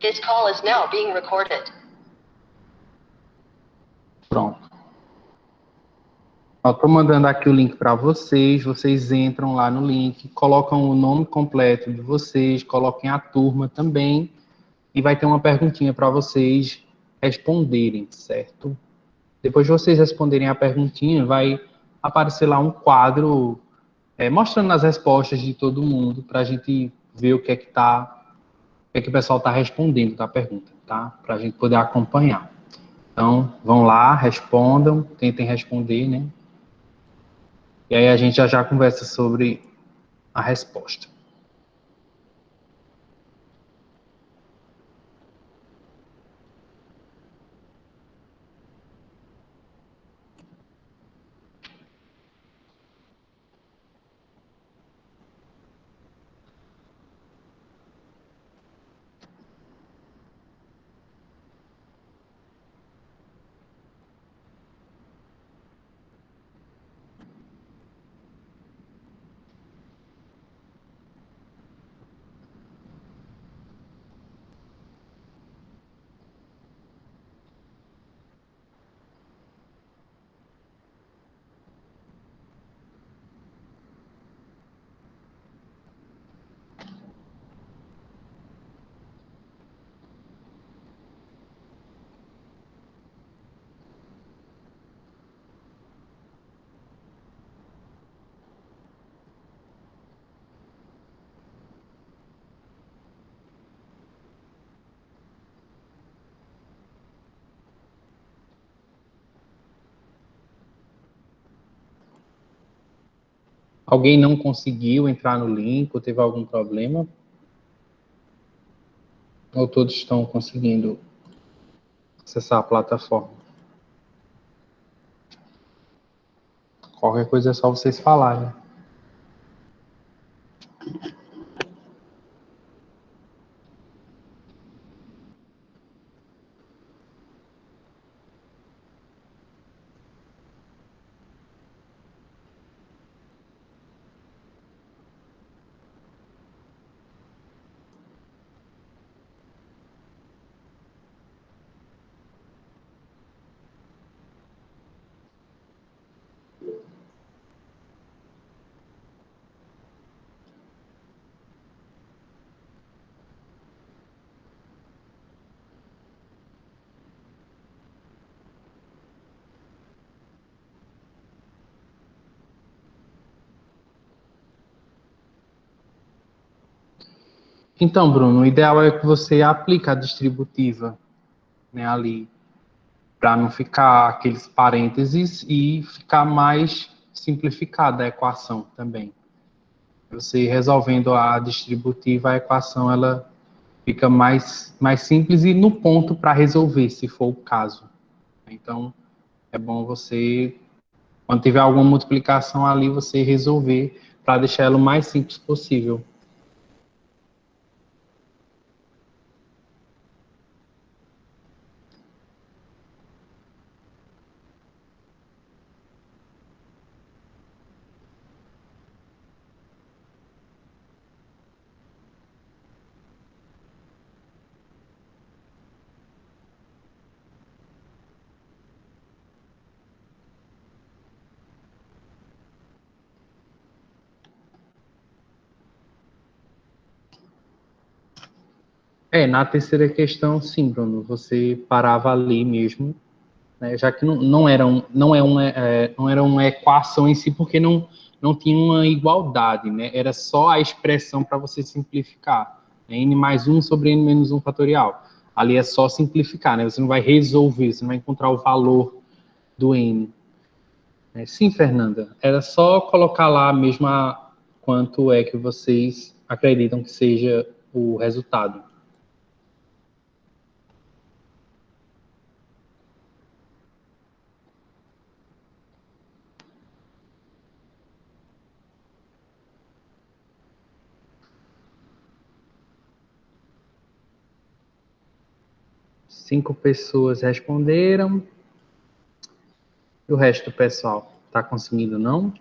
This call is now being recorded. Pronto. Estou mandando aqui o link para vocês. Vocês entram lá no link, colocam o nome completo de vocês, coloquem a turma também e vai ter uma perguntinha para vocês responderem, certo? Depois de vocês responderem a perguntinha, vai aparecer lá um quadro mostrando as respostas de todo mundo para a gente ver o que é que o pessoal está respondendo da pergunta, tá? Para a gente poder acompanhar. Então, vão lá, respondam, tentem responder, né? E aí a gente já conversa sobre a resposta. Alguém não conseguiu entrar no link ou teve algum problema? Ou todos estão conseguindo acessar a plataforma? Qualquer coisa é só vocês falarem. Então, Bruno, o ideal é que você aplique a distributiva, né, ali, para não ficar aqueles parênteses e ficar mais simplificada a equação também. Você resolvendo a distributiva, a equação ela fica mais simples e no ponto para resolver, se for o caso. Então, é bom você, quando tiver alguma multiplicação ali, você resolver para deixar ela o mais simples possível. Na terceira questão, sim, Bruno, você parava ali mesmo, né, já que não era uma equação em si, porque não tinha uma igualdade, né, era só a expressão para você simplificar, né, n mais 1 sobre n menos 1 fatorial. Ali é só simplificar, né, você não vai resolver, você não vai encontrar o valor do n. Sim, Fernanda, era só colocar lá mesmo quanto é que vocês acreditam que seja o resultado. Cinco pessoas responderam. E o resto do pessoal? Está conseguindo, não?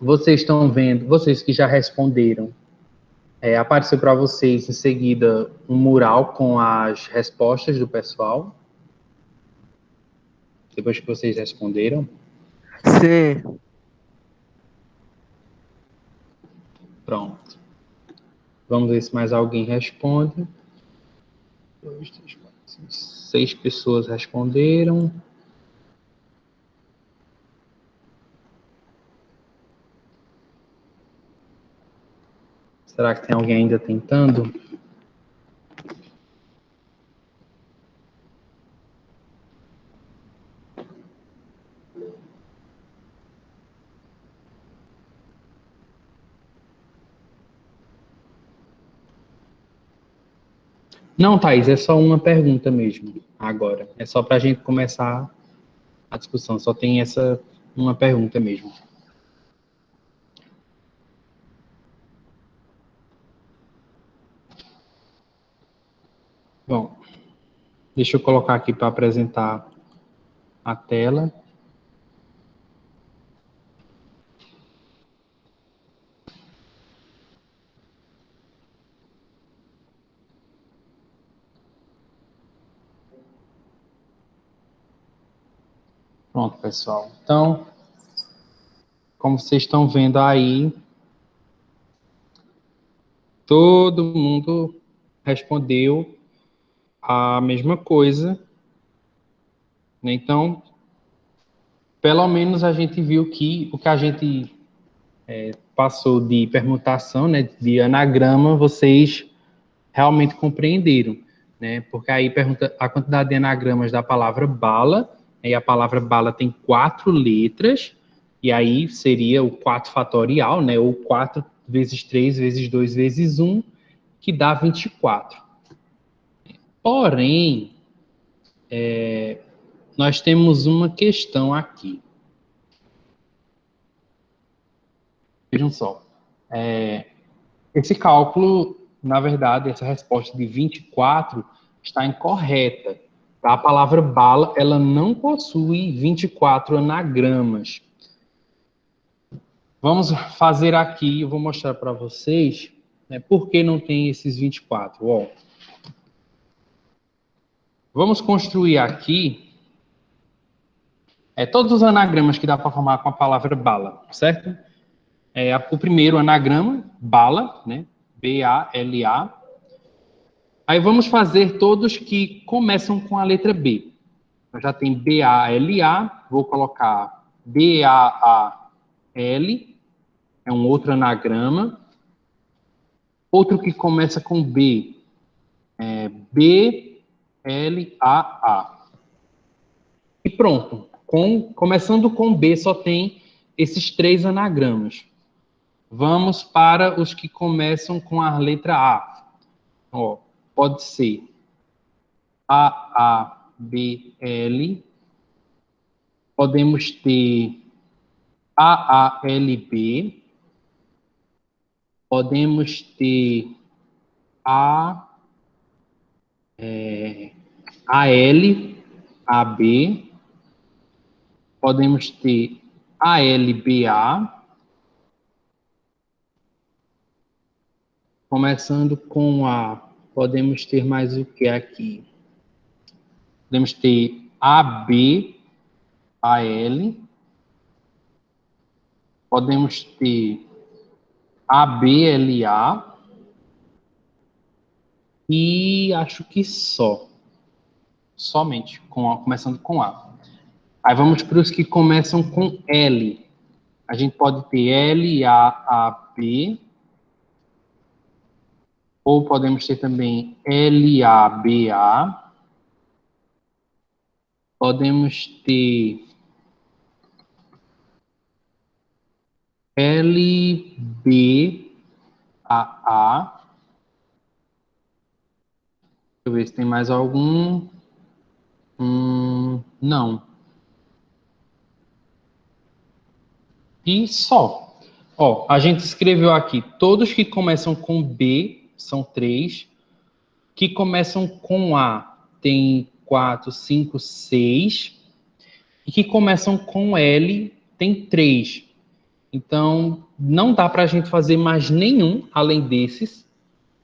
vocês estão vendo, vocês que já responderam, apareceu para vocês em seguida um mural com as respostas do pessoal, depois que vocês responderam. Sim. Pronto. Vamos ver se mais alguém responde. 2, 3, 4, 5, 6 pessoas responderam. Será que tem alguém ainda tentando? Não, Thaís, é só uma pergunta mesmo, agora. É só para a gente começar a discussão. Só tem essa uma pergunta mesmo. Bom, deixa eu colocar aqui para apresentar a tela. Pronto, pessoal. Então, como vocês estão vendo aí, todo mundo respondeu a mesma coisa, né? Então, pelo menos a gente viu que o que a gente passou de permutação, né, de anagrama, vocês realmente compreenderam, né? Porque aí pergunta a quantidade de anagramas da palavra bala, e a palavra bala tem 4 letras, e aí seria o 4 fatorial, né? Ou 4 vezes 3 vezes 2 vezes 1, que dá 24. Porém, nós temos uma questão aqui. Vejam só. Esse cálculo, na verdade, essa resposta de 24 está incorreta. Tá? A palavra bala, ela não possui 24 anagramas. Vamos fazer aqui, eu vou mostrar para vocês, né, por que não tem esses 24. Ó, vamos construir aqui todos os anagramas que dá para formar com a palavra bala, certo? O primeiro anagrama, bala, né? B-A-L-A. Aí vamos fazer todos que começam com a letra B. Eu já tenho B-A-L-A, vou colocar B-A-A-L, é um outro anagrama. Outro que começa com B, B-L-A-A. E pronto. Começando com B, só tem esses 3 anagramas. Vamos para os que começam com a letra A. Ó, pode ser A-A-B-L. Podemos ter A-A-L-B. Podemos ter A-L-A-B. Podemos ter A-L-B-A. Começando com A, podemos ter mais o que aqui? Podemos ter A-B-A-L. Podemos ter A-B-L-A. E acho que só. Somente, começando com A. Aí vamos para os que começam com L. A gente pode ter L-A-A-B. Ou podemos ter também L-A-B-A. Podemos ter L-B-A-A. Deixa eu ver se tem mais algum. Não. E só. Ó, a gente escreveu aqui, todos que começam com B, são 3. Que começam com A, tem 4, 5, 6. E que começam com L, tem 3. Então, não dá para a gente fazer mais nenhum além desses,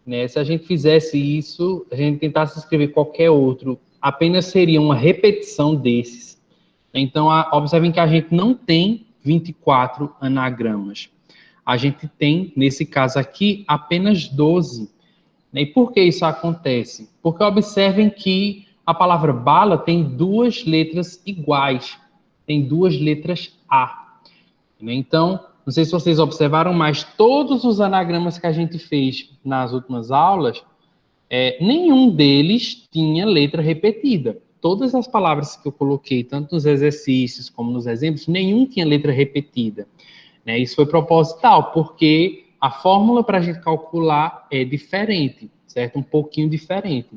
né? Se a gente fizesse isso, a gente tentasse escrever qualquer outro, apenas seria uma repetição desses. Então, observem que a gente não tem 24 anagramas. A gente tem, nesse caso aqui, apenas 12. E por que isso acontece? Porque observem que a palavra bala tem duas letras iguais, tem duas letras A. Então, não sei se vocês observaram, mas todos os anagramas que a gente fez nas últimas aulas, nenhum deles tinha letra repetida. Todas as palavras que eu coloquei, tanto nos exercícios como nos exemplos, nenhum tinha letra repetida. Né? Isso foi proposital, porque a fórmula para a gente calcular é diferente, certo? Um pouquinho diferente.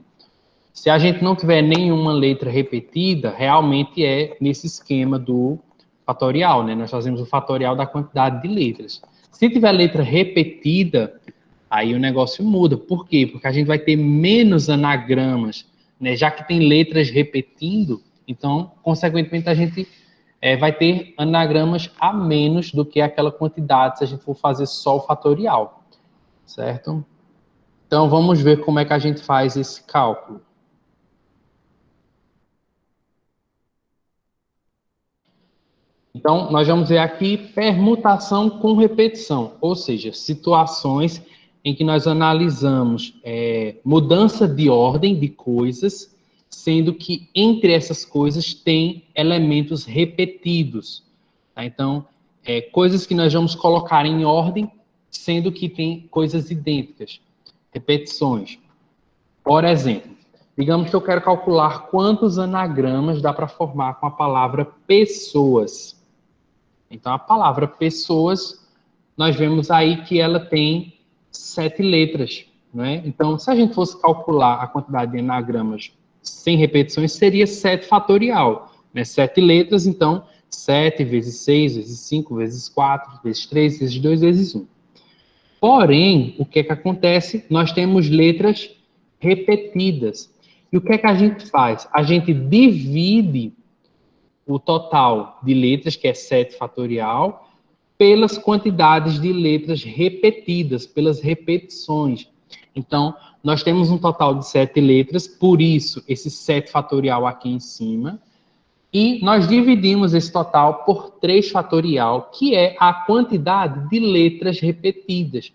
Se a gente não tiver nenhuma letra repetida, realmente é nesse esquema do fatorial, né? Nós fazemos o fatorial da quantidade de letras. Se tiver letra repetida, aí o negócio muda. Por quê? Porque a gente vai ter menos anagramas, né? Já que tem letras repetindo, então, consequentemente, a gente vai ter anagramas a menos do que aquela quantidade se a gente for fazer só o fatorial, certo? Então, vamos ver como é que a gente faz esse cálculo. Então, nós vamos ver aqui permutação com repetição, ou seja, situações em que nós analisamos mudança de ordem de coisas, sendo que entre essas coisas tem elementos repetidos. Tá? Então, coisas que nós vamos colocar em ordem, sendo que tem coisas idênticas, repetições. Por exemplo, digamos que eu quero calcular quantos anagramas dá para formar com a palavra pessoas. Então, a palavra pessoas, nós vemos aí que ela tem 7 letras, né? Então, se a gente fosse calcular a quantidade de anagramas sem repetições, seria 7 fatorial, né? 7 letras, então, 7 vezes 6, vezes 5, vezes 4, vezes 3, vezes 2, vezes 1. Porém, o que é que acontece? Nós temos letras repetidas. E o que é que a gente faz? A gente divide o total de letras, que é 7 fatorial, pelas quantidades de letras repetidas, pelas repetições. Então, nós temos um total de 7 letras, por isso, esse 7 fatorial aqui em cima, e nós dividimos esse total por 3 fatorial, que é a quantidade de letras repetidas.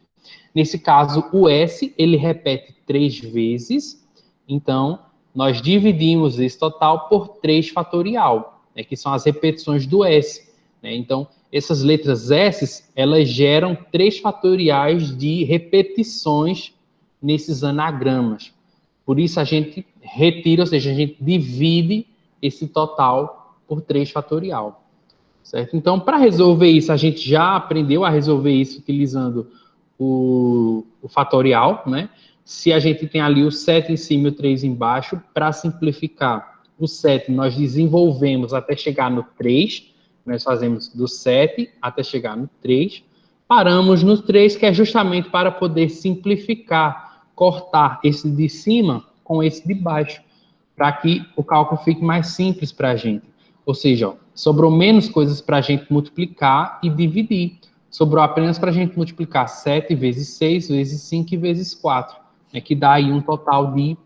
Nesse caso, o S, ele repete 3 vezes, então, nós dividimos esse total por 3 fatorial, né, que são as repetições do S. Né? Então, essas letras S, elas geram 3 fatoriais de repetições nesses anagramas. Por isso, a gente retira, ou seja, a gente divide esse total por 3 fatorial. Certo? Então, para resolver isso, a gente já aprendeu a resolver isso utilizando o fatorial, né? Se a gente tem ali o 7 em cima e o 3 embaixo, para simplificar, o 7 nós desenvolvemos até chegar no 3, nós fazemos do 7 até chegar no 3, paramos no 3, que é justamente para poder simplificar, cortar esse de cima com esse de baixo, para que o cálculo fique mais simples para a gente. Ou seja, ó, sobrou menos coisas para a gente multiplicar e dividir. Sobrou apenas para a gente multiplicar 7 vezes 6, vezes 5 e vezes 4, né, que dá aí um total de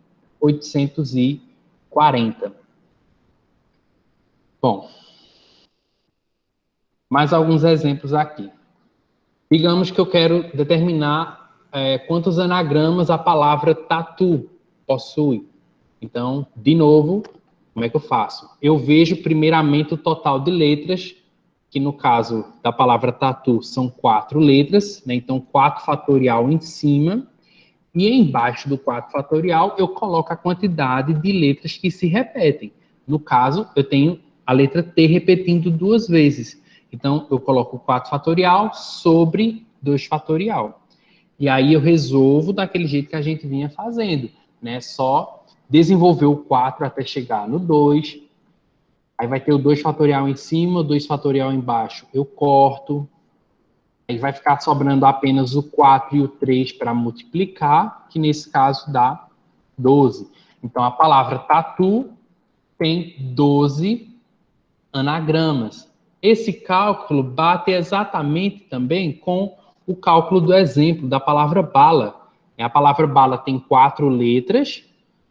840. Bom, mais alguns exemplos aqui. Digamos que eu quero determinar quantos anagramas a palavra tatu possui. Então, de novo, como é que eu faço? Eu vejo primeiramente o total de letras, que no caso da palavra tatu são 4 letras, né? Então 4 fatorial em cima, e embaixo do 4 fatorial eu coloco a quantidade de letras que se repetem. No caso, eu tenho a letra T repetindo 2 vezes. Então, eu coloco 4 fatorial sobre 2 fatorial. E aí eu resolvo daquele jeito que a gente vinha fazendo, né? Só desenvolver o 4 até chegar no 2. Aí vai ter o 2 fatorial em cima, o 2 fatorial embaixo. Eu corto. Aí vai ficar sobrando apenas o 4 e o 3 para multiplicar, que nesse caso dá 12. Então, a palavra tatu tem 12 anagramas. esse cálculo bate exatamente também com o cálculo do exemplo da palavra bala. A palavra bala tem 4 letras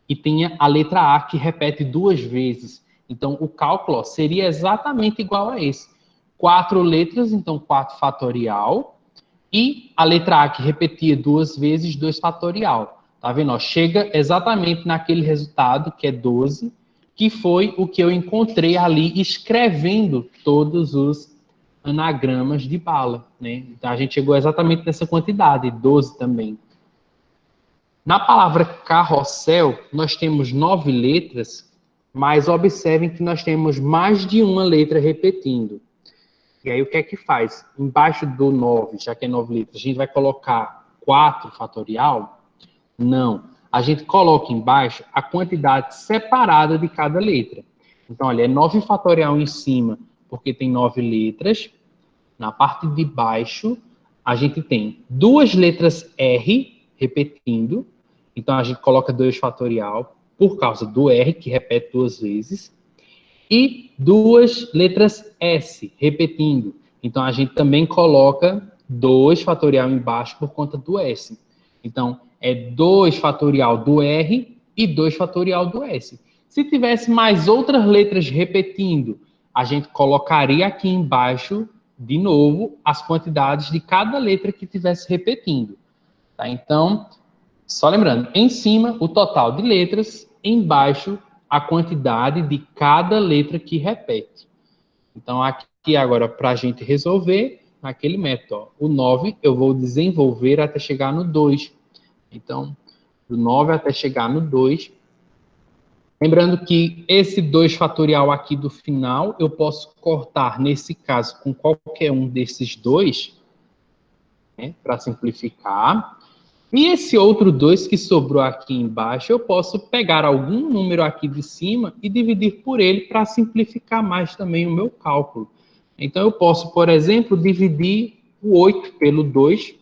e tem a letra A que repete 2 vezes. Então, o cálculo ó, seria exatamente igual a esse. 4 letras, então 4 fatorial, e a letra A que repetia 2 vezes, 2 fatorial. Tá vendo? Ó, chega exatamente naquele resultado, que é 12, que foi o que eu encontrei ali escrevendo todos os anagramas de bala, né? Então, a gente chegou exatamente nessa quantidade, 12 também. Na palavra carrossel, nós temos 9 letras, mas observem que nós temos mais de uma letra repetindo. E aí, o que é que faz? Embaixo do 9, já que é 9 letras, a gente vai colocar 4 fatorial? Não. A gente coloca embaixo a quantidade separada de cada letra. Então, olha, é 9 fatorial em cima, porque tem 9 letras. Na parte de baixo, a gente tem 2 letras R repetindo. Então, a gente coloca 2 fatorial por causa do R, que repete 2 vezes. E 2 letras S repetindo. Então, a gente também coloca 2 fatorial embaixo por conta do S. Então, é 2 fatorial do R e 2 fatorial do S. Se tivesse mais outras letras repetindo, a gente colocaria aqui embaixo, de novo, as quantidades de cada letra que estivesse repetindo. Tá? Então, só lembrando, em cima, o total de letras, embaixo, a quantidade de cada letra que repete. Então, aqui agora, para a gente resolver, naquele método, ó, o 9 eu vou desenvolver até chegar no 2. Então, do 9 até chegar no 2. Lembrando que esse 2 fatorial aqui do final, eu posso cortar, nesse caso, com qualquer um desses 2, né, para simplificar. E esse outro 2 que sobrou aqui embaixo, eu posso pegar algum número aqui de cima e dividir por ele para simplificar mais também o meu cálculo. Então, eu posso, por exemplo, dividir o 8 pelo 2,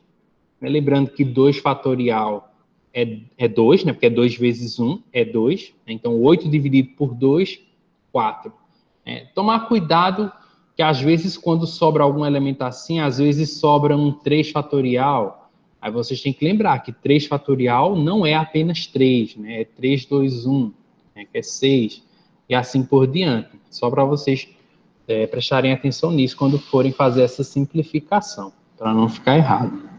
né? Lembrando que 2 fatorial é 2, né? Porque é 2 vezes 1 é 2. Né? Então, 8 dividido por 2, 4. Tomar cuidado que, às vezes, quando sobra algum elemento assim, às vezes sobra um 3 fatorial. Aí vocês têm que lembrar que 3 fatorial não é apenas 3, né? É 3, 2, 1, né? Que é 6, e assim por diante. Só para vocês prestarem atenção nisso quando forem fazer essa simplificação, para não ficar errado.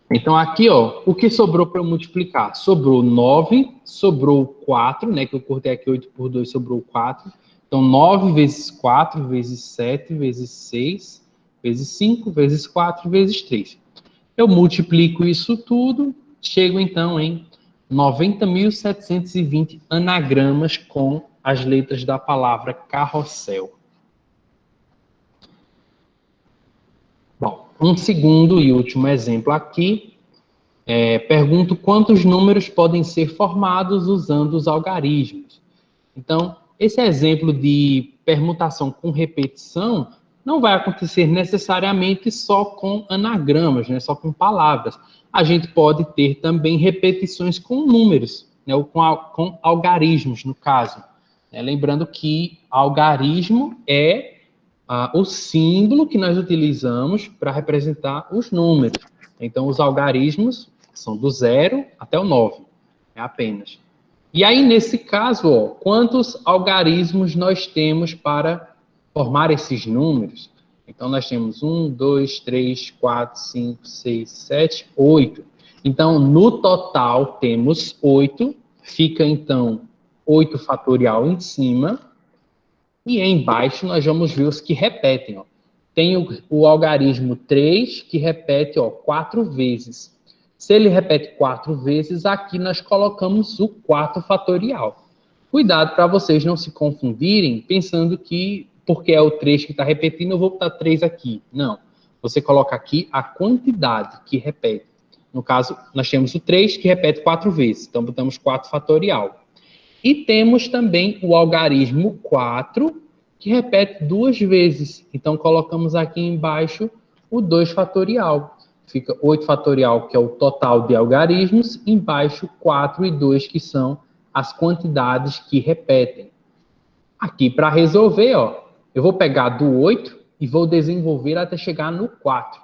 Então, aqui, ó, o que sobrou para eu multiplicar? Sobrou 9, sobrou 4, né? Que eu cortei aqui 8 por 2, sobrou 4. Então, 9 vezes 4, vezes 7, vezes 6, vezes 5, vezes 4, vezes 3. Eu multiplico isso tudo, chego então em 90.720 anagramas com as letras da palavra carrossel. Bom, um segundo e último exemplo aqui. Pergunto quantos números podem ser formados usando os algarismos. Então, esse exemplo de permutação com repetição não vai acontecer necessariamente só com anagramas, né, só com palavras. A gente pode ter também repetições com números, né, ou com algarismos, no caso. Lembrando que algarismo é o símbolo que nós utilizamos para representar os números. Então, os algarismos são do 0 até o 9, apenas. E aí, nesse caso, ó, quantos algarismos nós temos para formar esses números? Então, nós temos 1, 2, 3, 4, 5, 6, 7, 8. Então, no total, temos 8. Fica, então, 8 fatorial em cima. E embaixo, nós vamos ver os que repetem. Ó. Tem o algarismo 3, que repete 4 vezes. Se ele repete 4 vezes, aqui nós colocamos o 4 fatorial. Cuidado para vocês não se confundirem, pensando que, porque é o 3 que está repetindo, eu vou botar 3 aqui. Não. Você coloca aqui a quantidade que repete. No caso, nós temos o 3 que repete 4 vezes. Então, botamos 4 fatorial. E temos também o algarismo 4, que repete 2 vezes. Então, colocamos aqui embaixo o 2 fatorial. Fica 8 fatorial, que é o total de algarismos, embaixo 4 e 2, que são as quantidades que repetem. Aqui, para resolver, ó, Eu vou pegar do 8 e vou desenvolver até chegar no 4.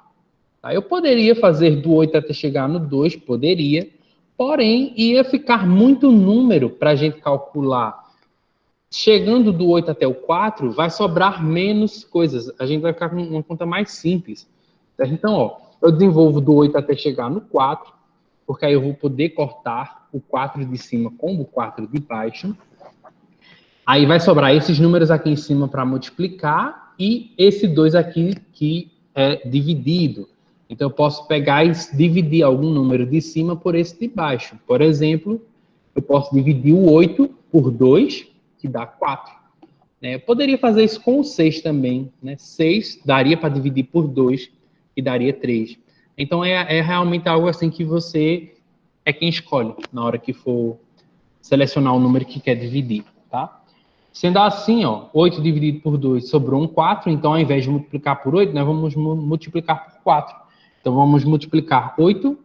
Tá? Eu poderia fazer do 8 até chegar no 2, poderia, porém, ia ficar muito número para a gente calcular. Chegando do 8 até o 4, vai sobrar menos coisas. A gente vai ficar com uma conta mais simples. Certo? Então, ó, eu desenvolvo do 8 até chegar no 4, porque aí eu vou poder cortar o 4 de cima com o 4 de baixo. Aí vai sobrar esses números aqui em cima para multiplicar e esse 2 aqui que é dividido. Então, eu posso pegar e dividir algum número de cima por esse de baixo. Por exemplo, eu posso dividir o 8 por 2, que dá 4. Eu poderia fazer isso com o 6 também. 6 daria para dividir por 2, que daria 3. Então, é realmente algo assim que você é quem escolhe na hora que for selecionar o número que quer dividir, tá? Sendo assim, ó, 8 dividido por 2 sobrou um 4, então ao invés de multiplicar por 8, nós vamos multiplicar por 4. Então, vamos multiplicar 4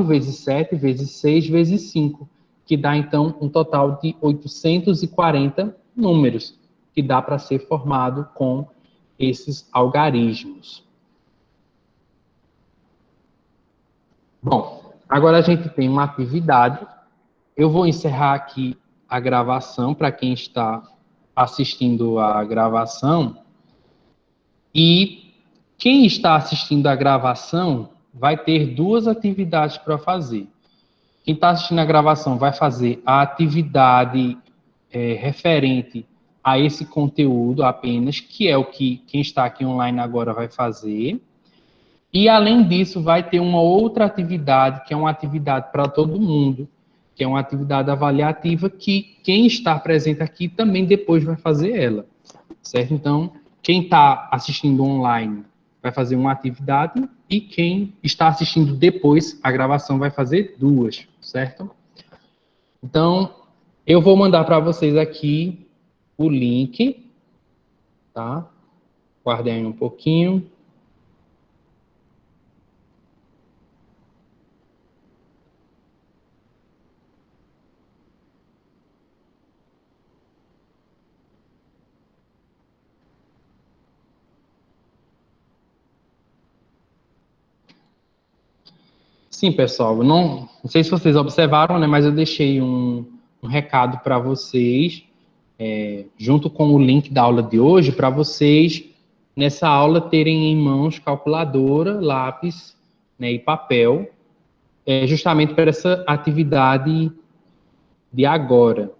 vezes 7 vezes 6 vezes 5, que dá, então, um total de 840 números, que dá para ser formado com esses algarismos. Bom, agora a gente tem uma atividade. Eu vou encerrar aqui a gravação para quem está assistindo a gravação. E quem está assistindo a gravação vai ter duas atividades para fazer. Quem está assistindo a gravação vai fazer a atividade referente a esse conteúdo apenas, que é o que quem está aqui online agora vai fazer. E, além disso, vai ter uma outra atividade, que é uma atividade para todo mundo, que é uma atividade avaliativa, que quem está presente aqui também depois vai fazer ela, certo? Então, quem está assistindo online vai fazer uma atividade e quem está assistindo depois a gravação vai fazer duas, certo? Então, eu vou mandar para vocês aqui o link, tá? Guardem aí um pouquinho. Sim, pessoal, não sei se vocês observaram, né, mas eu deixei um recado para vocês, junto com o link da aula de hoje, para vocês, nessa aula, terem em mãos calculadora, lápis, né, e papel, justamente para essa atividade de agora.